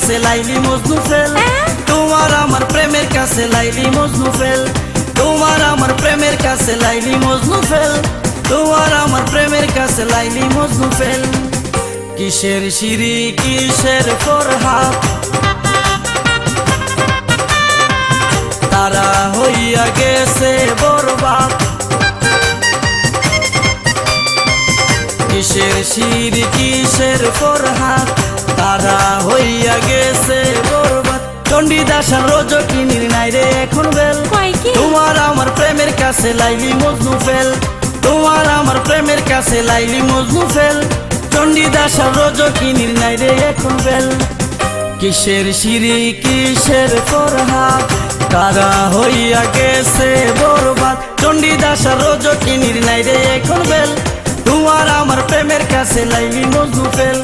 কাছে লাইলি মজনু ফেল, তোমার আমার প্রেমের কাছে লাইলি মজনু ফেল, তোমার আমার প্রেমের কাছে লাইলি মজনু ফেল, তোমার আমার প্রেমের কাছে লাইলি মজনু ফেল। কিসের শিরি কিসের ফরহাদ, তারা হইয়া গেছে বরবাদ। কিসের শিরি কিসের ফরহাদ, তারা হইয়া গেছে বরবাদ। চণ্ডীদাস আর রজকিনীর নাই রে এখন বেল, তোমার আমার প্রেমের কাছে লাইলি মজনু ফেল, তোমার আমার প্রেমের কাছে লাইলি মজনু ফেল। চণ্ডীদাস আর রজকিনীর নাই রে এখন বেল। কিসের শিরি কিসের ফরহাদ, তারা হইয়া গেছে বরবাদ। চণ্ডীদাস আর রজকিনীর নাই রে এখন বেল, তোমার আমার প্রেমের কাছে লাইলি মজনু ফেল,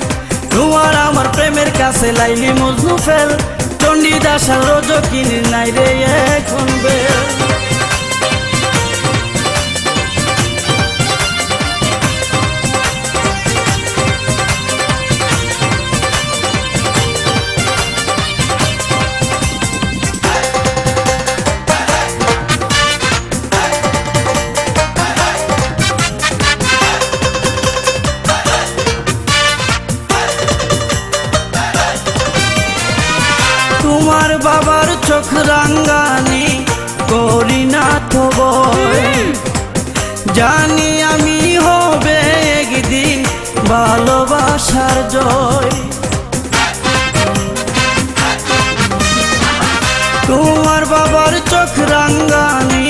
তোমার আমার প্রেমের কাছে লাইলি মজনু ফেল। চণ্ডীদাস আর রজকিনীর নাই রে এখন বেল। তোমার বাবার চোখ রাঙ্গানি করি না তো ভয়, জানি আমি হবে একদিন ভালোবাসার জয়। তোমার বাবার চোখ রাঙ্গানি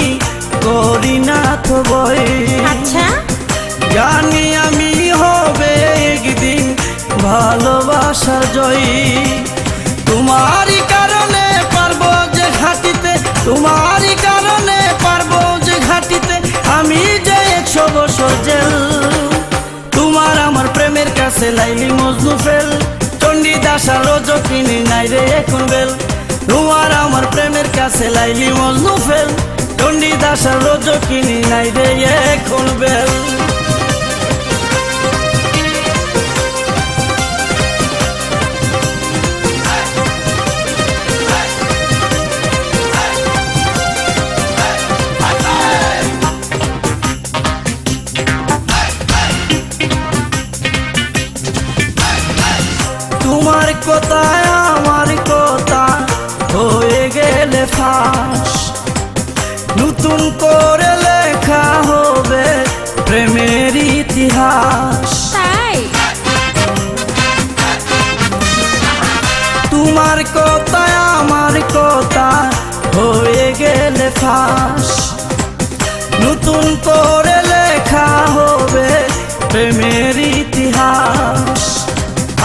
করি না তো ভয়, জানি আমি হবে একদিন ভালোবাসার জয়। তোমারই কারণে পারবো যে ঘাটিতে, তোমারই কারণে পারবো যে ঘাটিতে আমি যে 100 বছর জেল। তোমার আমার প্রেমের কাছে লাইলি মজনু ফেল, চণ্ডীদাস আর রজকিনীর নাই রে এখন বেল, তোমার আমার প্রেমের কাছে লাইলি মজনু ফেল, চণ্ডীদাস আর রজকিনীর নাই রে এখন বেল। তোমার কথায় আমার কথা হয়ে গেলে ফাঁস, নতুন করে লেখা হবে প্রেমের ইতিহাস। তোমার কথায় আমার কথা হয়ে গেলে ফাঁস, নতুন করে লেখা হবে প্রেমের ইতিহাস।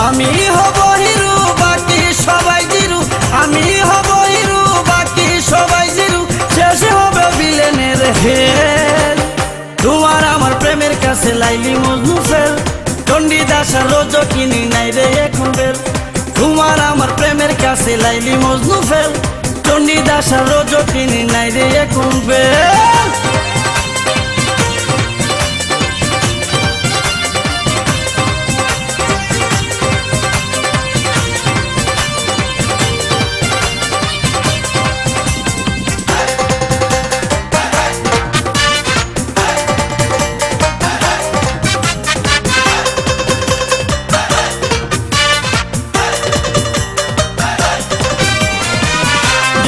আমি হব হিরো বাকি সবাই জিরু, আমি হব হিরো বাকি সবাই জিরু, শেষে হবে ভিলেনের হেল। তোমার আমার প্রেমের কাছে লাইলি মজনু ফেল, চণ্ডীদাস আর রজকিনীর নাই রে এখন বেল, তোমার আমার প্রেমের কাছে লাইলি মজনু ফেল, চণ্ডীদাস আর রজকিনীর নাই রে এখন বেল।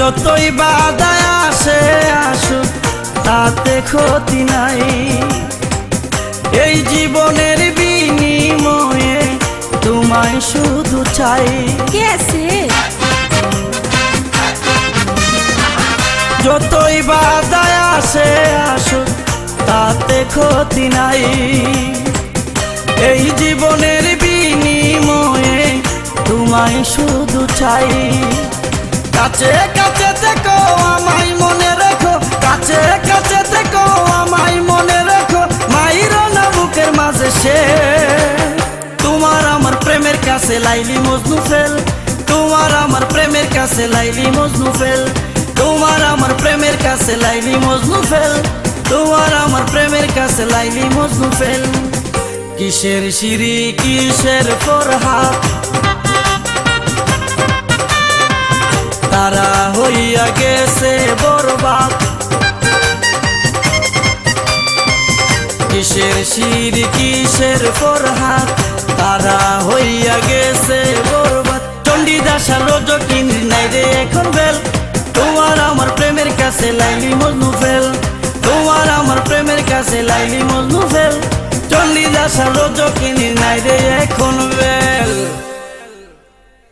যতই বাধায় আসে আসুক তাতে ক্ষতি নাই, এই জীবনের বিনিময়ে তোমায় শুধু চাই। যতই বাধায় আসে আসুক তাতে ক্ষতি নাই, এই জীবনের বিনিময়ে তোমায় শুধু চাই। কাছে কাছে থেকো আমায় মনে রেখো, কাছে কাছে থেকো আমায় মনে রেখো, মাইরো না বুকের মাঝে সে। তোমার আমার প্রেমের কাছে লাইলি মজনু ফেল, তোমার আমার প্রেমের কাছে লাইলি মজনু ফেল, তোমার আমার প্রেমের কাছে লাইলি মজনু ফেল, তোমার আমার প্রেমের কাছে লাইলি মজনু ফেল। কিসের শিরি কিসের ফরহাদ, তারা হইয়া গেছে বরবাদ। কিসের শির কিসের ফরহাদ, তারা হইয়া গেছে বরবাদ। চণ্ডীদাস আর রজকিনীর নাই রে এখন বেল, তোমার আমার প্রেমের কাছে লাইলি মজনু ফেল, তোমার আমার প্রেমের কাছে লাইলি মজনু ফেল। চণ্ডীদাস আর রজকিনীর নাই রে এখন বেল।